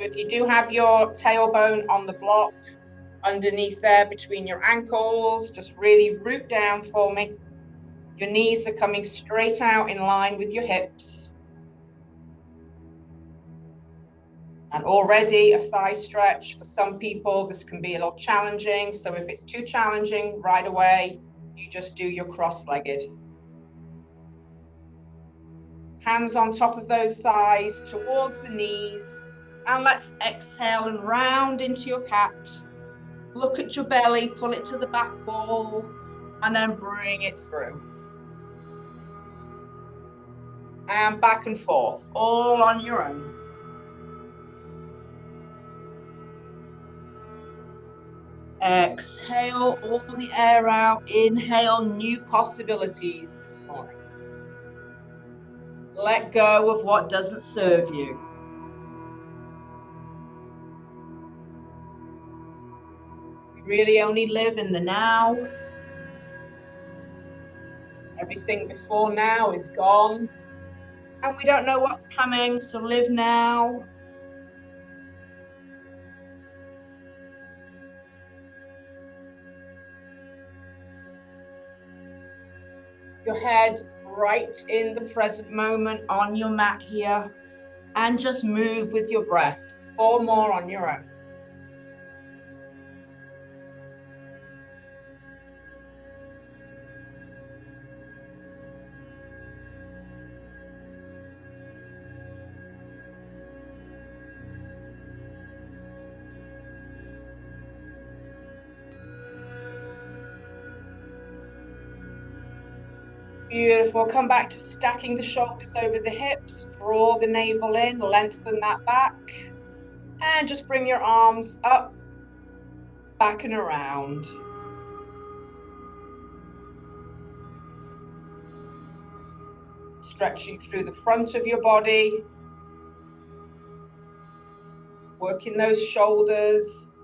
If you do have your tailbone on the block, underneath there between your ankles, just really root down for me. Your knees are coming straight out in line with your hips. And already a thigh stretch. For some people, this can be a little challenging. So if it's too challenging right away, you just do your cross-legged. Hands on top of those thighs towards the knees. And let's exhale and round into your cat. Look at your belly, pull it to the back wall, and then bring it through. And back and forth, all on your own. Exhale all the air out. Inhale new possibilities this morning. Let go of what doesn't serve you. We really only live in the now. Everything before now is gone. And we don't know what's coming, so live now. Your head right in the present moment on your mat here. And just move with your breath. 4 more on your own. Beautiful. Come back to stacking the shoulders over the hips. Draw the navel in, lengthen that back. And just bring your arms up, back and around. Stretching through the front of your body. Working those shoulders.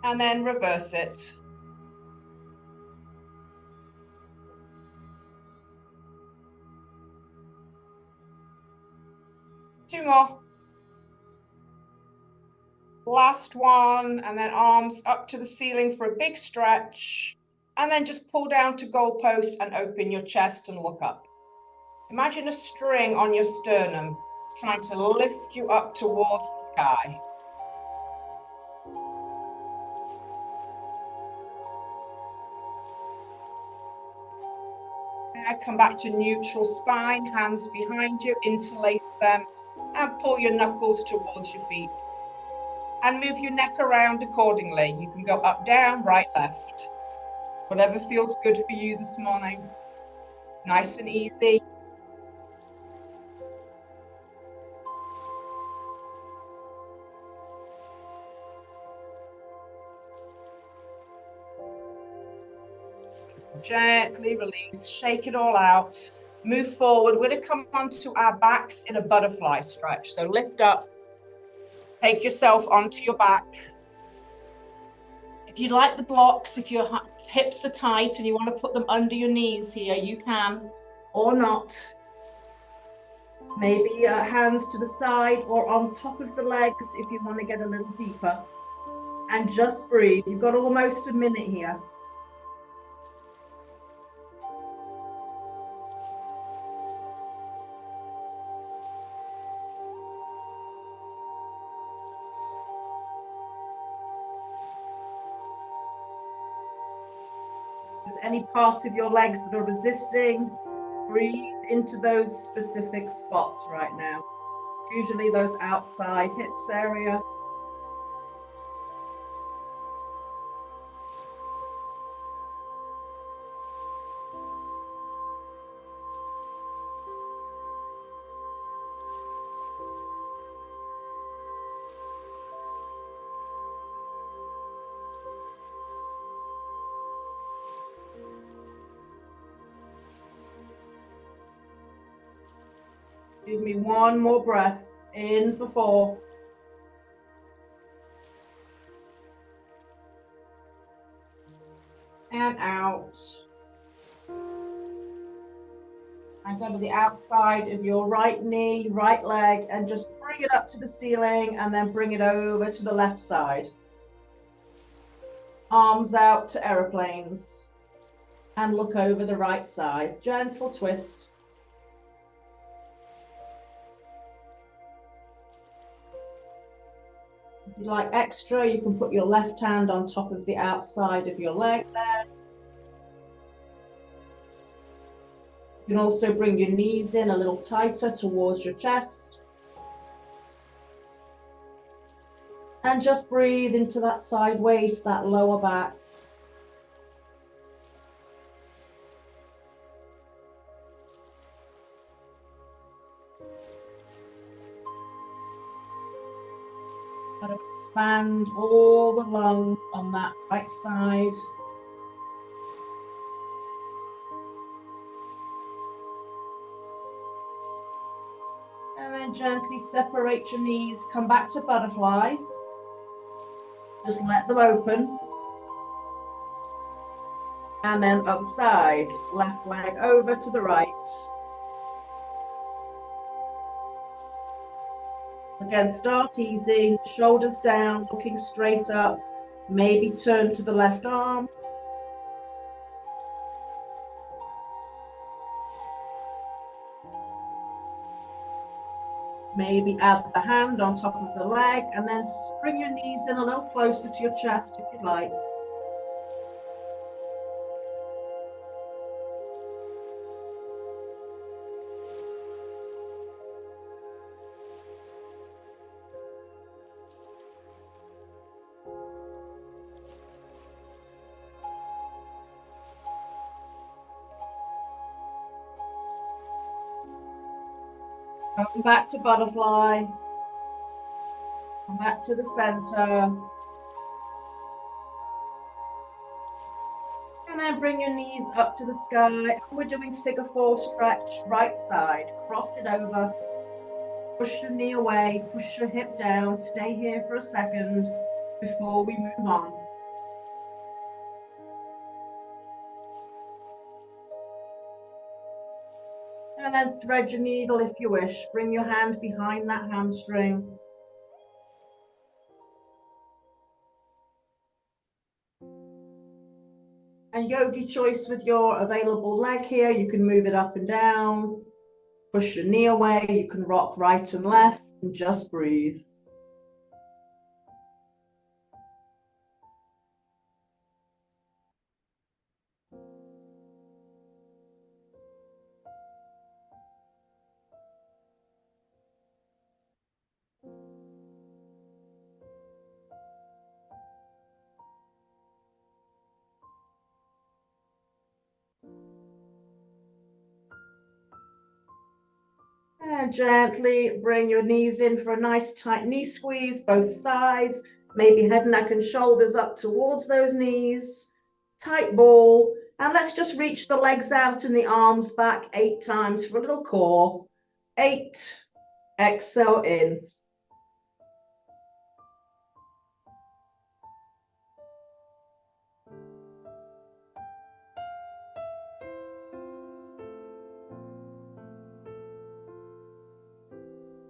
And then reverse it. Two more. Last one, and then arms up to the ceiling for a big stretch. And then just pull down to goalpost and open your chest and look up. Imagine a string on your sternum. It's trying to lift you up towards the sky. And come back to neutral spine, hands behind you, interlace them, and pull your knuckles towards your feet. And move your neck around accordingly. You can go up, down, right, left. Whatever feels good for you this morning. Nice and easy. Gently release, shake it all out. Move forward. We're going to come onto our backs in a butterfly stretch. So lift up, take yourself onto your back. If you like the blocks, if your hips are tight and you want to put them under your knees here, you can, or not. Maybe hands to the side or on top of the legs if you want to get a little deeper. And just breathe. You've got almost a minute here. If there's any part of your legs that are resisting, breathe into those specific spots right now. Usually those outside hips area. Give me one more breath. In for 4. And out. And go to the outside of your right knee, right leg, and just bring it up to the ceiling and then bring it over to the left side. Arms out to aeroplanes. And look over the right side. Gentle twist. If you'd like extra, you can put your left hand on top of the outside of your leg there. You can also bring your knees in a little tighter towards your chest. And just breathe into that side waist, that lower back. Try to expand all the lung on that right side. And then gently separate your knees, come back to butterfly. Just let them open. And then other side, left leg over to the right. Again, start easy, shoulders down, looking straight up. Maybe turn to the left arm. Maybe add the hand on top of the leg and then bring your knees in a little closer to your chest if you like. Come back to butterfly. Come back to the center. And then bring your knees up to the sky. We're doing figure four stretch, right side. Cross it over. Push your knee away, push your hip down. Stay here for a second before we move on. And then thread your needle if you wish. Bring your hand behind that hamstring. And yogi choice with your available leg here. You can move it up and down. Push your knee away. You can rock right and left and just breathe. And gently bring your knees in for a nice tight knee squeeze, both sides. Maybe head, neck, and shoulders up towards those knees. Tight ball. And let's just reach the legs out and the arms back 8 times for a little core. 8. Exhale in.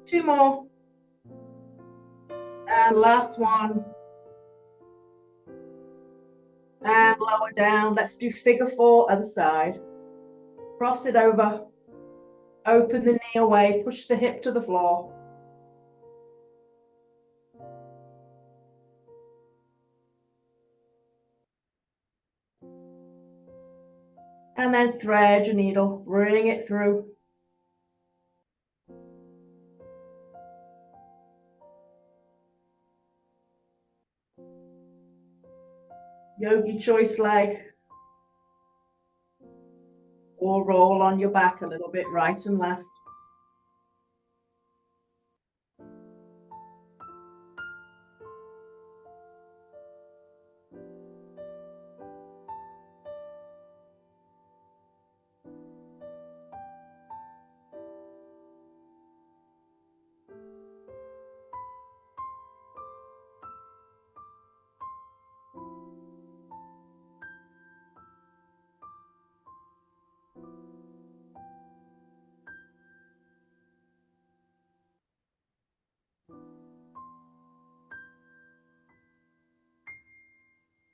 Two more. And last one. And lower down. Let's do figure four, other side. Cross it over. Open the knee away. Push the hip to the floor. And then thread your needle. Bring it through. Yogi choice leg. Or roll on your back a little bit, right and left.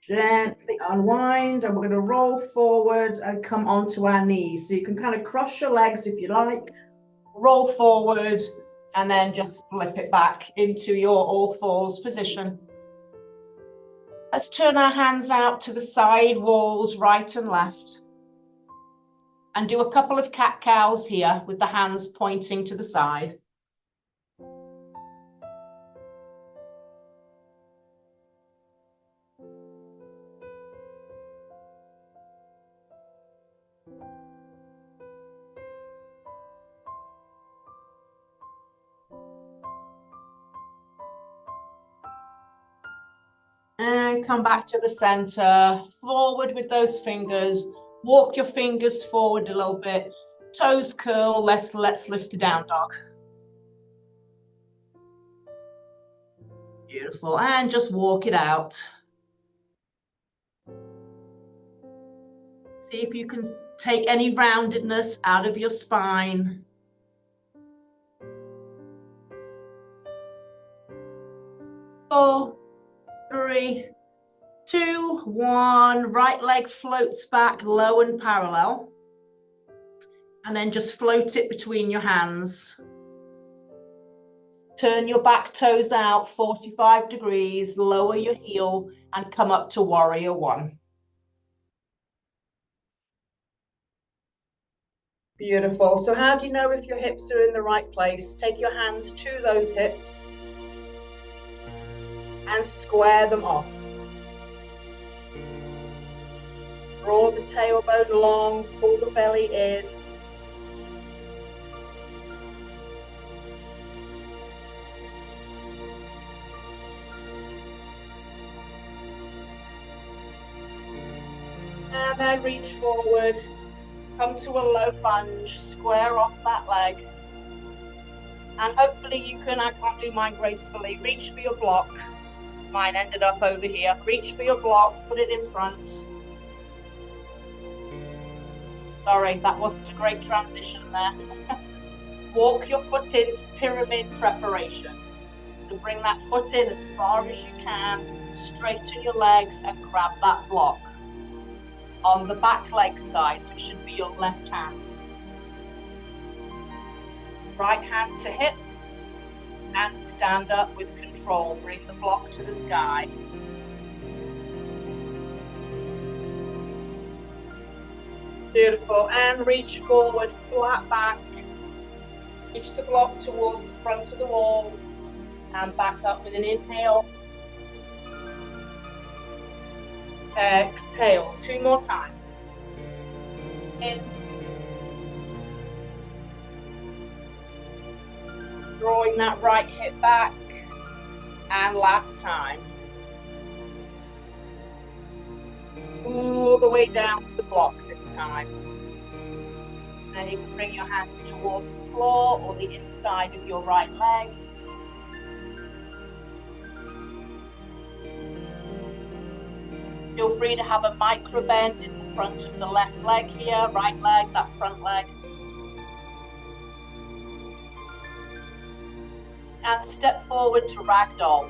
Gently unwind, and we're going to roll forward and come onto our knees. So you can kind of cross your legs if you like, roll forward, and then just flip it back into your all fours position. Let's turn our hands out to the side walls, right and left. And do a couple of cat-cows here with the hands pointing to the side. And come back to the center, forward with those fingers. Walk your fingers forward a little bit. Toes curl, let's lift to down dog. Beautiful, and just walk it out. See if you can take any roundedness out of your spine. 4, 3, 2, 1. Right leg floats back low and parallel. And then just float it between your hands. Turn your back toes out 45 degrees, lower your heel, and come up to warrior one. Beautiful. So how do you know if your hips are in the right place? Take your hands to those hips and square them off. Draw the tailbone long, pull the belly in. And then reach forward, come to a low lunge, square off that leg. And hopefully you can, I can't do mine gracefully, reach for your block. Mine ended up over here. Reach for your block, put it in front. Sorry, that wasn't a great transition there. Walk your foot into pyramid preparation. So bring that foot in as far as you can, straighten your legs and grab that block. On the back leg side, which should be your left hand. Right hand to hip and stand up with control. Bring the block to the sky. Beautiful, and reach forward, flat back. Reach the block towards the front of the wall and back up with an inhale. Exhale, 2 more times. In. Drawing that right hip back. And last time. All the way down to the block this time. And you can bring your hands towards the floor or the inside of your right leg. Feel free to have a micro bend in the front of the left leg here, right leg, that front leg. And step forward to ragdoll.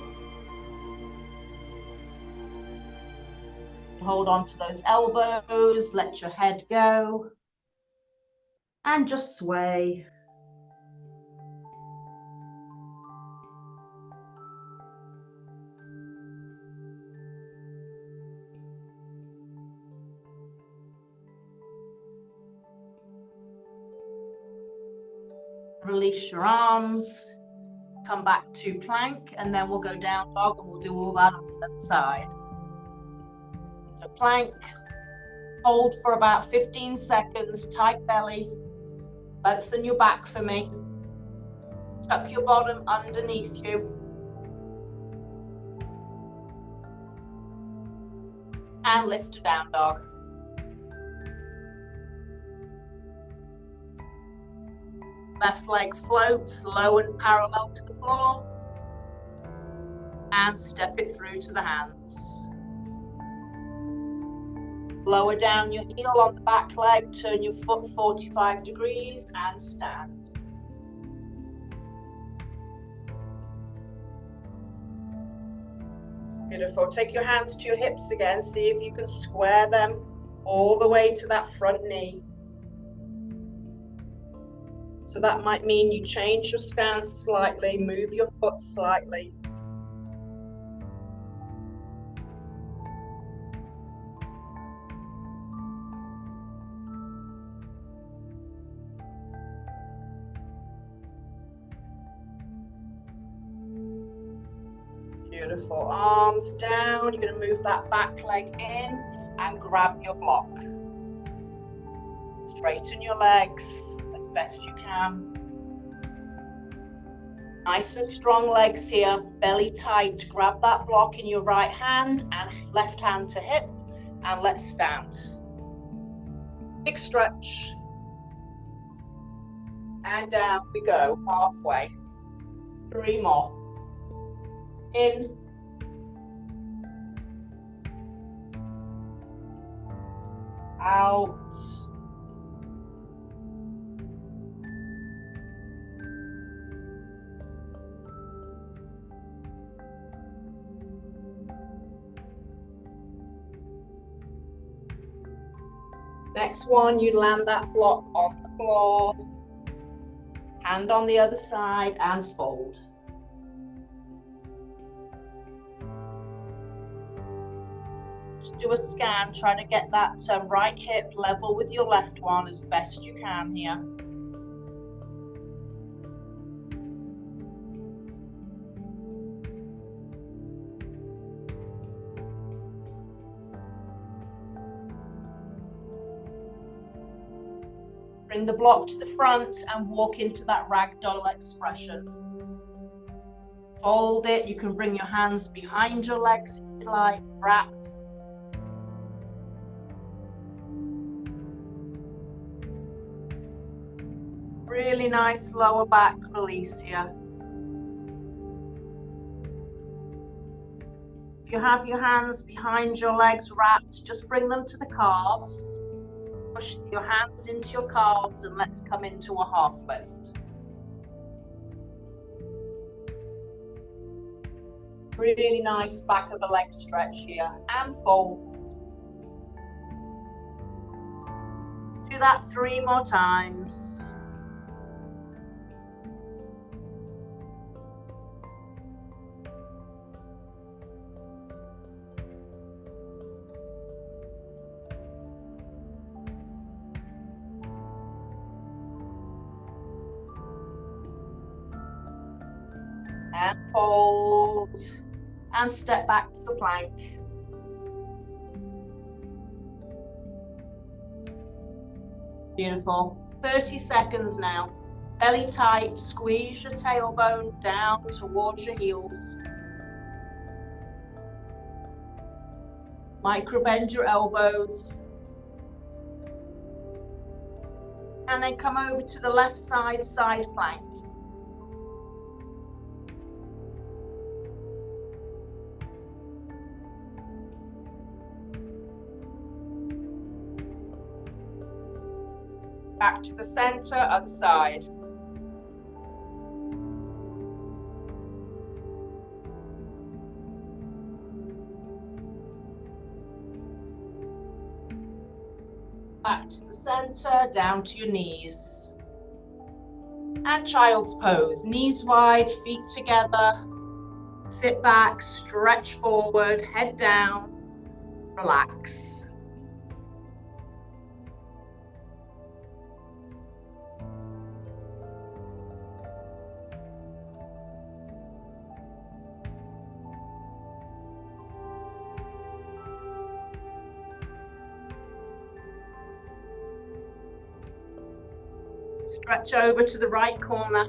Hold on to those elbows, let your head go. And just sway. Release your arms, come back to plank, and then we'll go down dog and we'll do all that on the other side. So plank, hold for about 15 seconds, tight belly, lengthen your back for me, tuck your bottom underneath you, and lift to down dog. Left leg floats low and parallel to the floor. And step it through to the hands. Lower down your heel on the back leg, turn your foot 45 degrees and stand. Beautiful. Take your hands to your hips again. See if you can square them all the way to that front knee. So that might mean you change your stance slightly, move your foot slightly. Beautiful. Arms down. You're going to move that back leg in and grab your block. Straighten your legs as best you can. Nice and strong legs here, belly tight. Grab that block in your right hand and left hand to hip, and let's stand. Big stretch. And down we go, halfway. 3 more. In. Out. Next one, you land that block on the floor. Hand on the other side and fold. Just do a scan, try to get that right hip level with your left one as best you can here. Bring the block to the front and walk into that ragdoll expression. Fold it. You can bring your hands behind your legs if you like. Wrap. Really nice lower back release here. If you have your hands behind your legs wrapped, just bring them to the calves. Push your hands into your calves and let's come into a half lift. Really nice back of the leg stretch here and fold. Do that 3 more times. And fold, and step back to the plank. Beautiful. 30 seconds now. Belly tight, squeeze your tailbone down towards your heels. Micro bend your elbows. And then come over to the left side, side plank. Back to the center, other side. Back to the center, down to your knees. And child's pose, knees wide, feet together. Sit back, stretch forward, head down, relax. Stretch over to the right corner.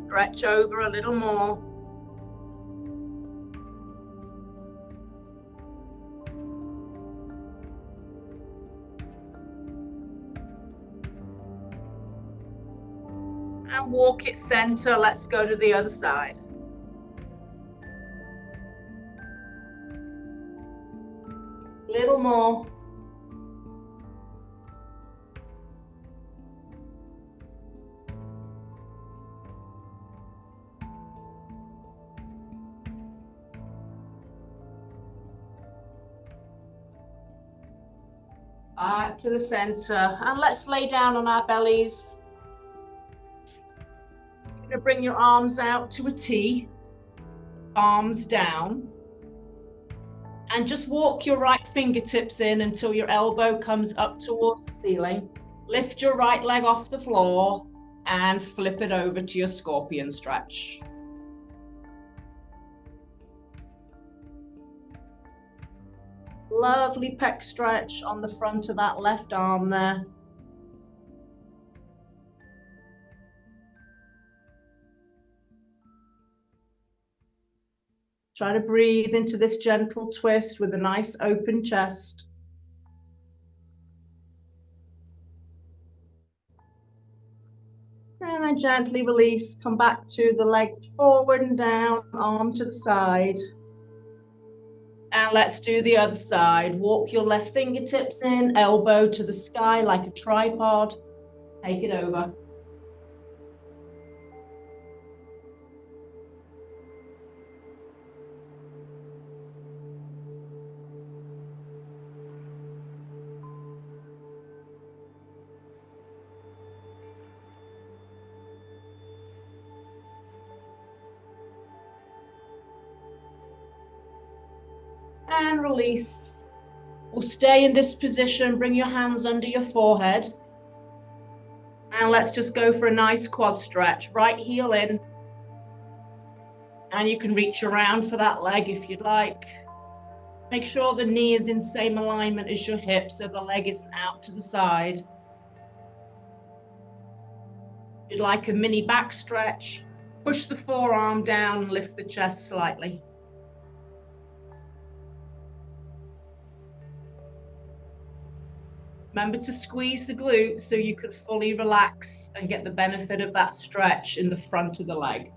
Stretch over a little more. And walk it center. Let's go to the other side. Little more. Back to the center. And let's lay down on our bellies. You're going to bring your arms out to a T. Arms down. And just walk your right fingertips in until your elbow comes up towards the ceiling. Lift your right leg off the floor and flip it over to your scorpion stretch. Lovely pec stretch on the front of that left arm there. Try to breathe into this gentle twist with a nice open chest. And then gently release, come back to the leg forward and down, arm to the side. And let's do the other side. Walk your left fingertips in, elbow to the sky like a tripod. Take it over. And release. We'll stay in this position. Bring your hands under your forehead. And let's just go for a nice quad stretch. Right heel in. And you can reach around for that leg if you'd like. Make sure the knee is in same alignment as your hip so the leg isn't out to the side. If you'd like a mini back stretch, push the forearm down and lift the chest slightly. Remember to squeeze the glutes so you can fully relax and get the benefit of that stretch in the front of the leg.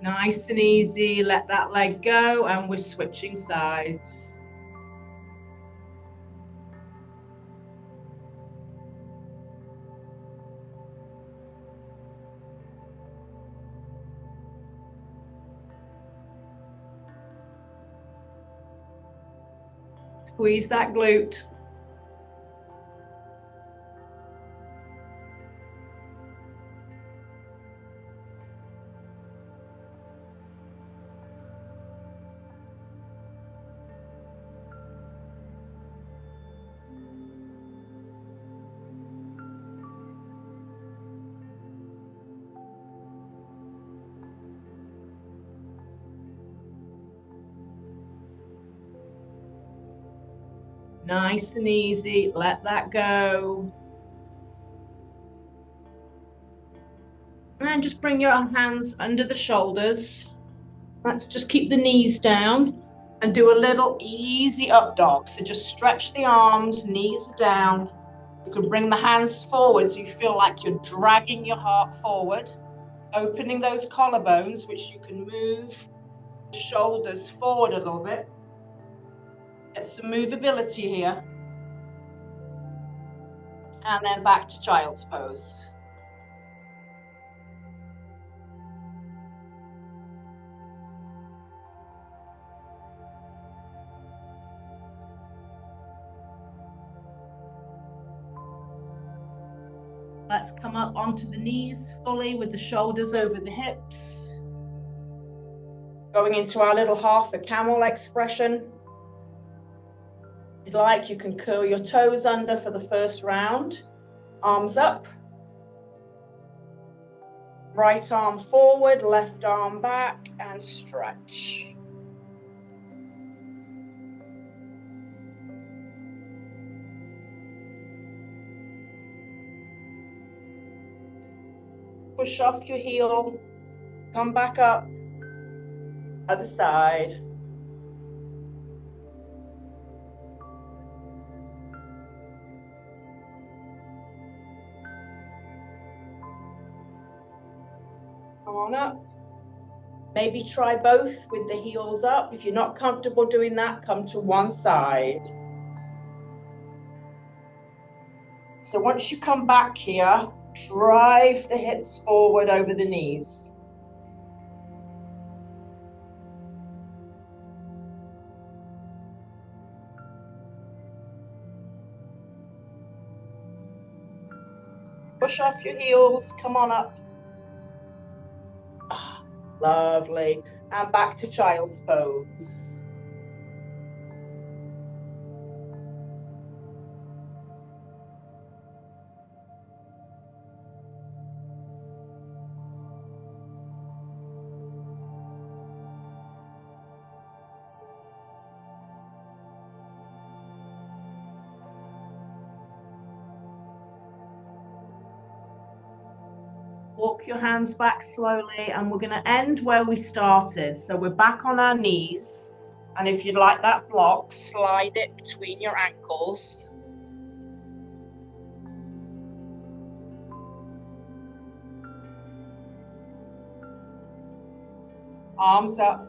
Nice and easy, let that leg go, and we're switching sides. Squeeze that glute. Nice and easy, let that go. And just bring your hands under the shoulders. Let's just keep the knees down and do a little easy up dog. So just stretch the arms, knees are down. You can bring the hands forward so you feel like you're dragging your heart forward, opening those collarbones, which you can move the shoulders forward a little bit. Get some movability here. And then back to child's pose. Let's come up onto the knees fully with the shoulders over the hips. Going into our little half a camel expression. If you'd like, you can curl your toes under for the first round. Arms up. Right arm forward, left arm back, and stretch. Push off your heel, come back up, other side. Come on up. Maybe try both with the heels up. If you're not comfortable doing that, come to one side. So once you come back here, drive the hips forward over the knees. Push off your heels, come on up. Lovely. And back to child's pose. Walk your hands back slowly, and we're going to end where we started. So we're back on our knees. And if you'd like that block, slide it between your ankles. Arms up.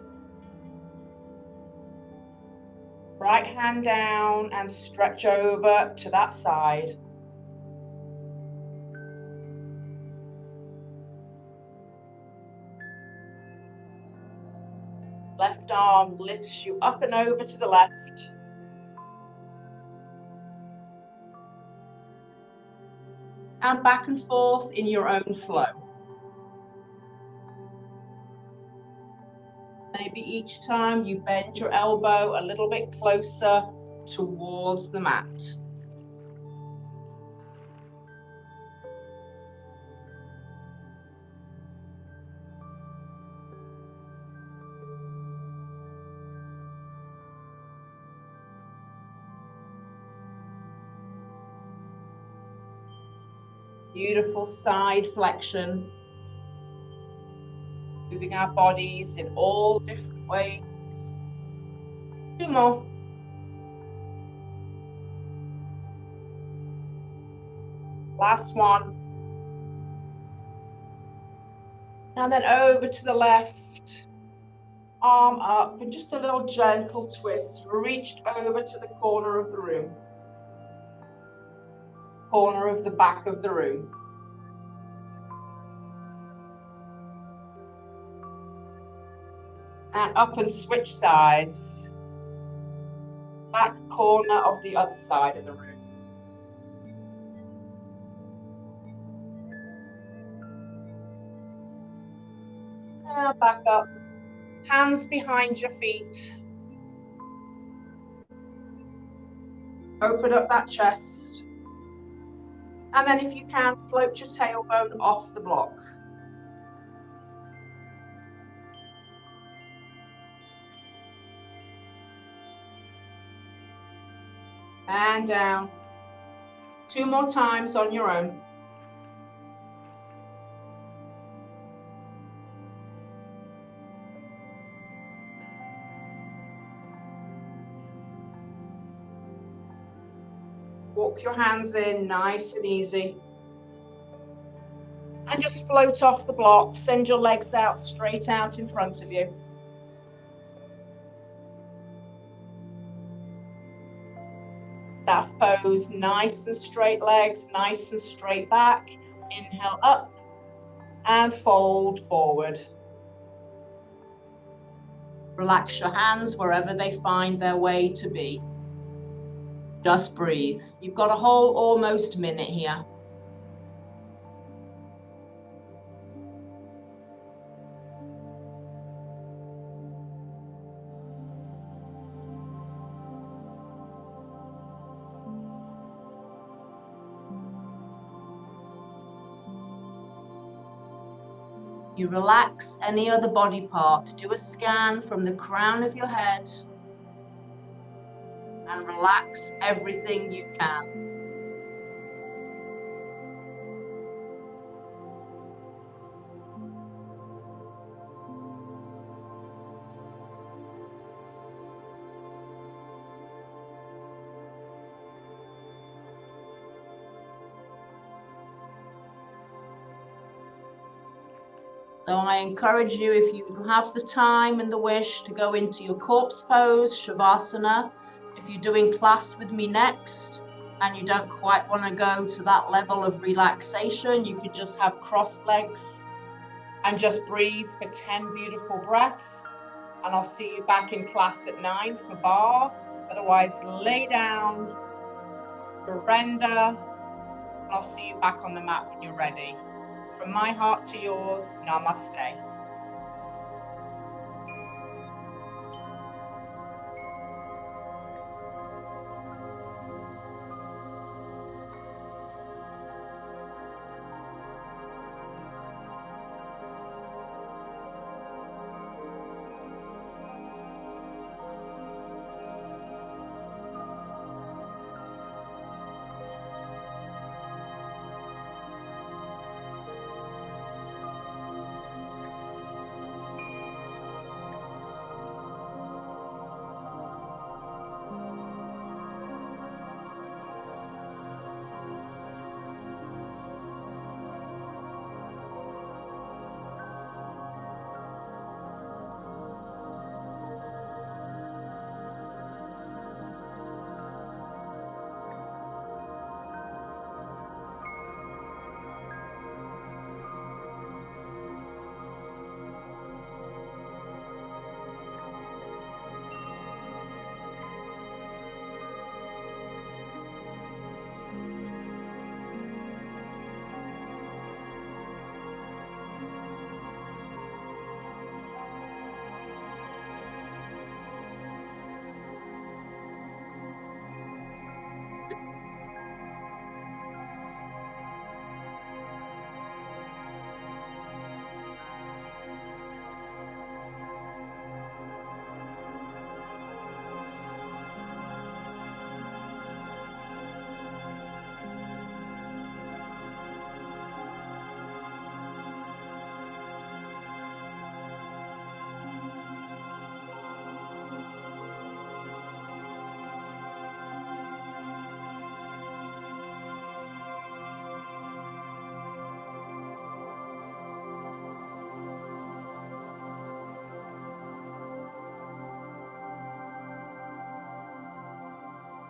Right hand down and stretch over to that side. Left arm lifts you up and over to the left. And back and forth in your own flow. Maybe each time you bend your elbow a little bit closer towards the mat. Beautiful side flexion. Moving our bodies in all different ways. 2 more. Last one. And then over to the left. Arm up and just a little gentle twist. Reached over to the corner of the room. Corner of the back of the room. And up and switch sides. Back corner of the other side of the room. And back up. Hands behind your feet. Open up that chest. And then if you can, float your tailbone off the block. And down. 2 more times on your own. Walk your hands in nice and easy. And just float off the block. Send your legs out straight out in front of you. Staff pose, nice and straight legs, nice and straight back. Inhale up and fold forward. Relax your hands wherever they find their way to be. Just breathe. You've got a whole almost minute here. You relax any other body part. Do a scan from the crown of your head and relax everything you can. So I encourage you, if you have the time and the wish, to go into your corpse pose, Shavasana. If you're doing class with me next and you don't quite want to go to that level of relaxation, you could just have crossed legs and just breathe for 10 beautiful breaths. And I'll see you back in class at 9 for bar. Otherwise, lay down, surrender, and I'll see you back on the mat when you're ready. From my heart to yours, namaste.